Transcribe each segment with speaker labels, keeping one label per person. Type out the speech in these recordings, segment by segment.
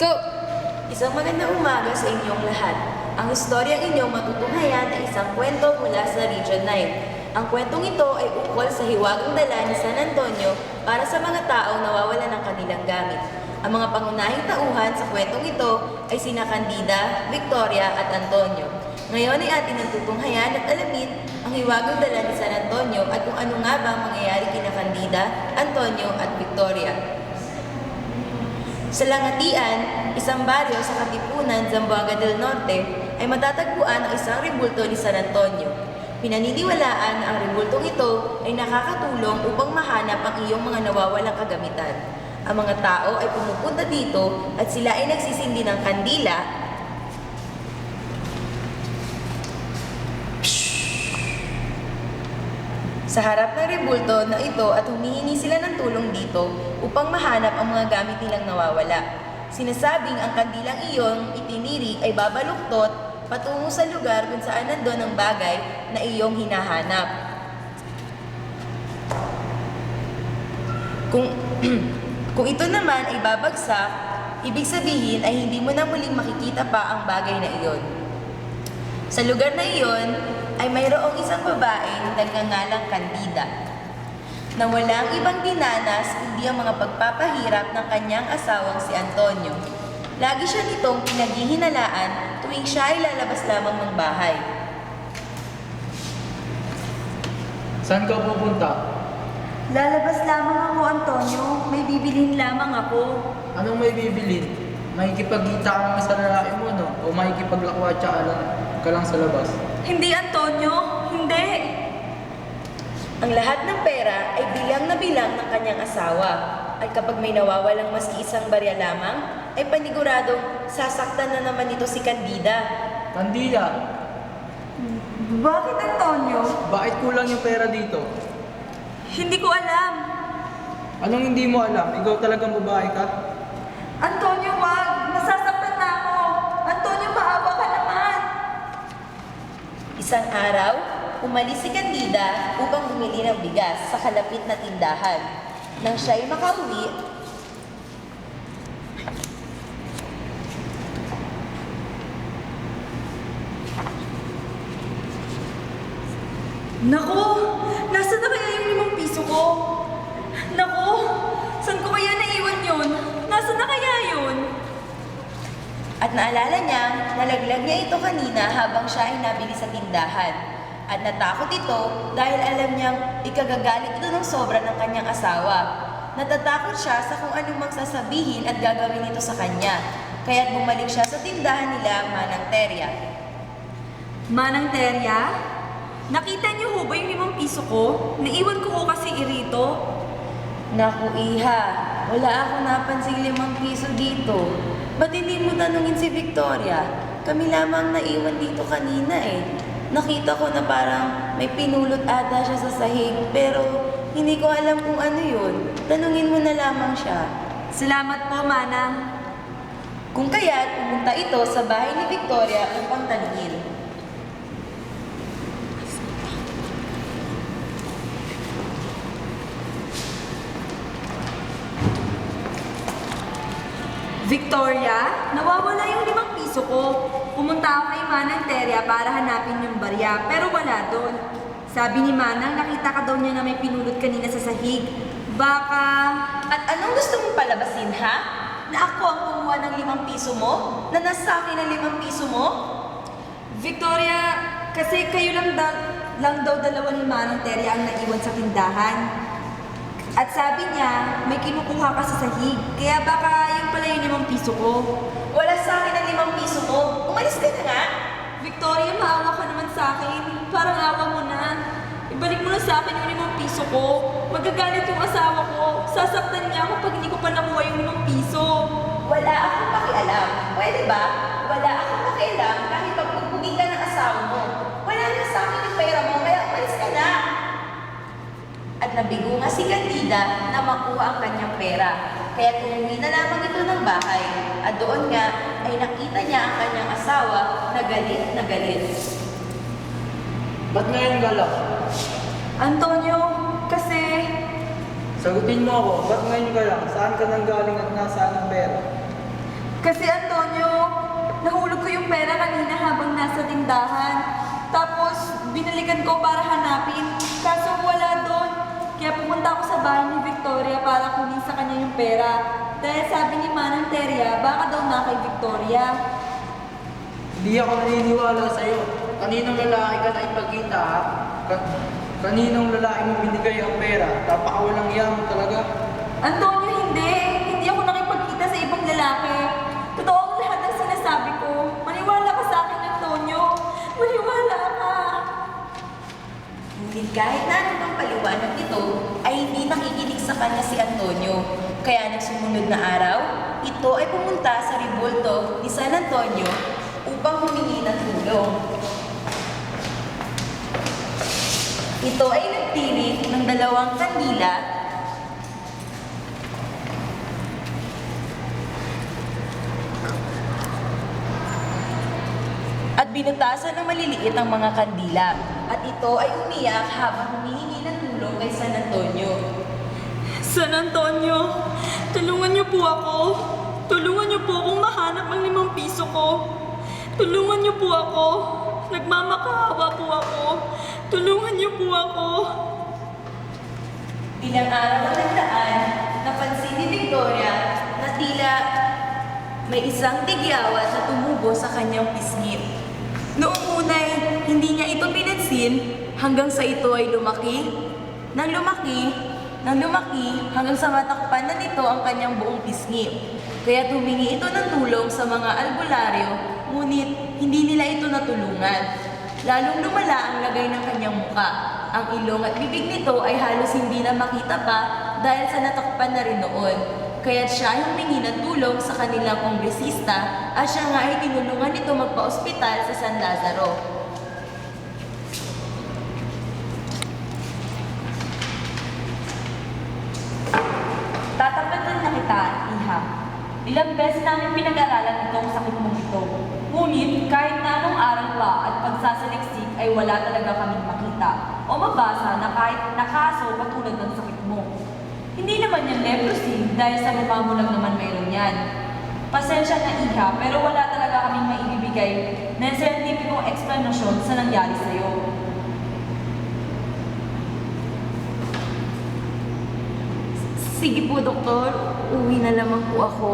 Speaker 1: Go!
Speaker 2: Isang magandang umaga sa inyong lahat. Ang istoryang inyong matutunghayan ay isang kwento mula sa Region 9. Ang kwentong ito ay ukol sa hiwagang dala ni San Antonio para sa mga taong nawawalan ng kanilang gamit. Ang mga pangunahing tauhan sa kwentong ito ay sina Candida, Victoria at Antonio. Ngayon ay ating natutunghayan at alamin ang hiwagang dala ni San Antonio at kung ano nga ba ang mangyayari kina Candida, Antonio at Victoria. Sa Langatian, isang baryo sa Katipunan, Zamboanga del Norte, ay matatagpuan ang isang rebulto ni San Antonio. Pinaniniwalaan na ang rebultong ito ay nakakatulong upang mahanap ang iyong mga nawawalang kagamitan. Ang mga tao ay pumupunta dito at sila ay nagsisindi ng kandila sa harap ng rebulto na ito at humihingi sila ng tulong dito upang mahanap ang mga gamit nilang nawawala. Sinasabing ang kandilang iyong itinirik ay babaluktot patungo sa lugar kung saan nandoon ang bagay na iyong hinahanap. Kung ito naman ay babagsak, ibig sabihin ay hindi mo na muling makikita pa ang bagay na iyon. Sa lugar na iyon ay mayroong isang babae na nagngangalang Candida na walang ibang dinanas kundi ang mga pagpapahirap ng kanyang asawang si Antonio. Lagi siya nitong pinaghihinalaan tuwing siya ay lalabas lamang ng bahay.
Speaker 3: Saan ka pupunta?
Speaker 4: Lalabas lamang ako, Antonio. May bibilhin lamang ako.
Speaker 3: Anong may bibilin? Makikipagkita ka nga sa lalaki mo, no? O makikipaglakwatsa ka lang sa labas?
Speaker 4: Hindi, Antonio. Hindi.
Speaker 2: Ang lahat ng pera ay bilang na bilang ng kanyang asawa. At kapag may nawawalang maski isang barya lamang, ay paniguradong sasaktan na naman ito si Candida.
Speaker 3: Candida,
Speaker 4: Bakit, Antonio?
Speaker 3: bakit kulang yung pera dito?
Speaker 4: Hindi ko alam.
Speaker 3: Anong hindi mo alam? Ikaw talagang babae ka?
Speaker 4: Antonio, wag. Nasasaktan na ako. Antonio, maawa ka naman.
Speaker 2: Isang araw, umalis si Candida upang bumili ng bigas sa kalapit na tindahan. Nang siya'y makauwi,
Speaker 4: Naku! Nasaan na kaya yung 5 piso ko? Naku! Saan ko kaya naiwan yun? Nasaan na kaya yun?
Speaker 2: at naalala niyang nalaglag niya ito kanina habang siya ay nabili sa tindahan. At natakot ito dahil alam niyang ikagagalit ito ng sobra ng kanyang asawa. Natatakot siya sa kung anong magsasabihin at gagawin ito sa kanya. Kaya't bumalik siya sa tindahan nila, Manang Terya.
Speaker 4: Manang Terya? Nakita niyo ho ba yung 5 piso ko? Naiwan ko ho kasi irito.
Speaker 2: Naku, Iha, wala akong napansing 5 piso dito. Ba't hindi mo tanungin si Victoria? Kami lamang naiwan dito kanina eh. Nakita ko na parang may pinulot ata siya sa sahig, pero hindi ko alam kung ano yun. Tanungin mo na lamang siya.
Speaker 4: Salamat po, Manang.
Speaker 2: Kung kaya't pumunta ito sa bahay ni Victoria upang tanungin.
Speaker 4: Victoria, nawawala yung 5 piso ko. Pumunta ako kay Manang Terya para hanapin yung barya, pero wala doon. Sabi ni Manang, nakita ka daw niya na may pinulot kanina sa sahig. Baka...
Speaker 2: At anong gusto mong palabasin, ha? Na ako ang kumuha ng 5 piso mo? Na nasa akin ang 5 piso mo?
Speaker 4: Victoria, kasi kayo lang daw dalawa ni Manang Terya ang naiwan sa tindahan. At sabi niya, may kinukuha ka sa sahig. Kaya baka yung pala yung 5 piso ko.
Speaker 2: Wala sa akin ang 5 piso mo. Umalis ka na nga.
Speaker 4: Victoria, maawa ka naman sa akin. Parang awa mo na. Ibalik mo na sa akin yung 5 piso ko. Magagalit yung asawa ko. Sasaktan niya ako pag hindi ko pa nakuha yung 5 piso.
Speaker 2: Wala akong pakialam. Pwede ba? Wala akong pakialam kahit pagpupugin ka ng asawa mo. Wala na sa akin yung pera mo, kaya umalis ka na. At nabigo nga si Candida na makuha ang kanyang pera. Kaya umuwi na lamang ito ng bahay. At doon nga ay nakita niya ang kanyang asawa na galit na galit.
Speaker 3: Ba't ngayon galak?
Speaker 4: Antonio, kasi...
Speaker 3: Sagutin mo ako, ba't ngayon ka lang? Saan ka nang galing at nasaan ang pera?
Speaker 4: Kasi Antonio, nahulog ko yung pera kanina habang nasa tindahan. Tapos, binalikan ko para hanapin. Kaso wala doon. Kaya pumunta ako sa bahay ni Victoria para kunin sa kanya yung pera. Dahil sabi ni Manang Teria, baka daw na kay Victoria.
Speaker 3: Hindi ako naniniwala sa'yo. Kaninong lalaki ka na ipagkita, ha? Kaninong lalaki mo binigay ang pera? Napakawalang yaman talaga.
Speaker 4: Antonio, hindi. Hindi ako nakipagkita sa ibang lalaki. Totoo ang lahat ng sinasabi ko. Maniwala ka sa akin, Antonio. Maniwala ka.
Speaker 2: Ngunit kahit na ano pang paliwanag nito, ay hindi nakikinig sa kanya si Antonio. Kaya nang sumunod na araw, ito ay pumunta sa Ribolto ni San Antonio upang humingi ng tulong. Ito ay nagtirik ng 2 kandila at binutasan ng maliliit ang mga kandila. At ito ay umiyak habang humihingi ng tulong kay San Antonio.
Speaker 4: San Antonio, tulungan niyo po ako. Tulungan niyo po akong mahanap ang 5 piso ko. Tulungan niyo po ako. Nagmamakaawa po ako. Tulungan niyo po ako.
Speaker 2: Ilang araw na nagdaan, napansin ni Victoria na tila may isang tigyawat na tumubo sa kanyang pisngi. Noong unay, hindi niya ito pinansin hanggang sa ito ay lumaki. Nang lumaki, hanggang sa matakpan na nito ang kanyang buong pisngi. Kaya tumingi ito ng tulong sa mga albularyo, ngunit hindi nila ito natulungan. Lalong lumala ang lagay ng kanyang muka. Ang ilong at bibig nito ay halos hindi na makita pa dahil sa natakpan na rin noon. Kaya't siya ay humingi ng tulong sa kanilang kongresista at siya nga ay tinulungan nito magpa-ospital sa San Lazaro.
Speaker 4: Tatapatan na kita, Iha. Ilang beses namin pinag-aralan itong sakit mong ito. Ngunit kahit na anong aral pa at pagsasaliksik ay wala talaga kaming makita o mabasa na kahit nakaso katulad ng sakit mo. Hindi naman yan leprosy dahil sa mukha mo lang naman mayroon yan. Pasensya na, Iha, pero wala talaga kaming maibibigay na scientificong explanation sa nangyari sa'yo.
Speaker 2: Sige po, doktor. Uwi na lamang po ako.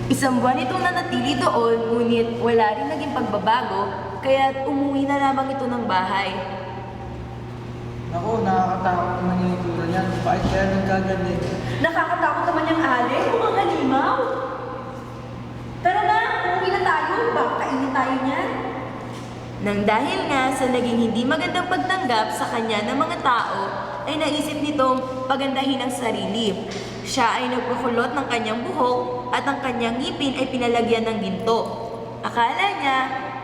Speaker 2: Isang buwan itong nanatili doon, ngunit wala rin naging pagbabago, kaya umuwi na lamang ito ng bahay.
Speaker 3: Ako, nakakatakot naman yung itura niyan. Bakit kaya nagkaganyan?
Speaker 4: Nakakatakot naman yung ali, mga halimaw. Tara na, umuwi na tayo, baka kainin tayo niyan.
Speaker 2: Nang dahil nga sa naging hindi magandang pagtanggap sa kanya ng mga tao, ay naisip nitong pagandahin ang sarili. Siya ay nagpakulot ng kanyang buhok at ang kanyang ngipin ay pinalagyan ng ginto. Akala niya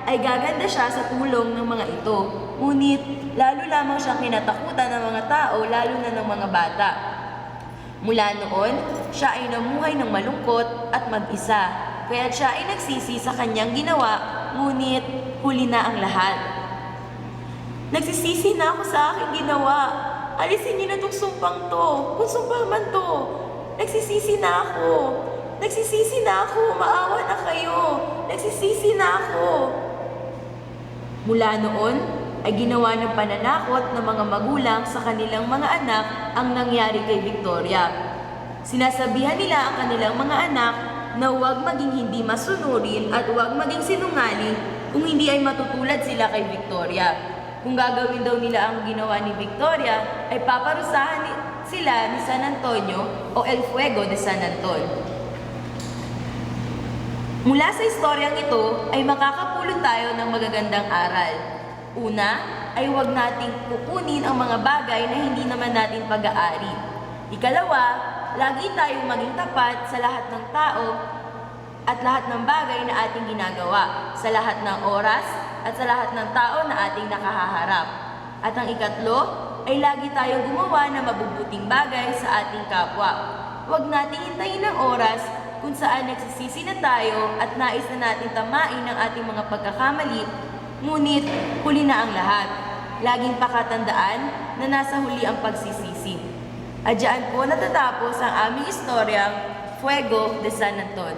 Speaker 2: ay gaganda siya sa tulong ng mga ito. Ngunit lalo lamang siyang kinatakutan ng mga tao, lalo na ng mga bata. Mula noon, siya ay namuhay ng malungkot at mag-isa. Kaya siya ay nagsisi sa kanyang ginawa, ngunit huli na ang lahat. Nagsisisi na ako sa aking ginawa. Alisin niyo na itong sumpang to. Kung sumpang man to. Nagsisisi na ako. Nagsisisi na ako. Maawa na kayo. Nagsisisi na ako. Mula noon, ay ginawa ng pananakot ng mga magulang sa kanilang mga anak ang nangyari kay Victoria. Sinasabihan nila ang kanilang mga anak na huwag maging hindi masunurin at huwag maging sinungaling kung hindi ay matutulad sila kay Victoria. Kung gagawin daw nila ang ginawa ni Victoria, ay paparusahan sila ni San Antonio o El Fuego de San Anton. Mula sa istoryang ito ay makakapulot tayo ng magagandang aral. Una, ay huwag nating kukunin ang mga bagay na hindi naman natin pag-aari. Ikalawa, lagi tayong maging tapat sa lahat ng tao at lahat ng bagay na ating ginagawa, sa lahat ng oras at sa lahat ng tao na ating nakahaharap. At ang ikatlo, ay lagi tayong gumawa ng mabubuting bagay sa ating kapwa. Huwag nating hintayin ang oras kung saan nagsisisi na tayo at nais na natin tamain ang ating mga pagkakamali, ngunit huli na ang lahat. Laging pakatandaan na nasa huli ang pagsisisi. At diyan po natatapos ang aming istoryang Fuego de San Anton.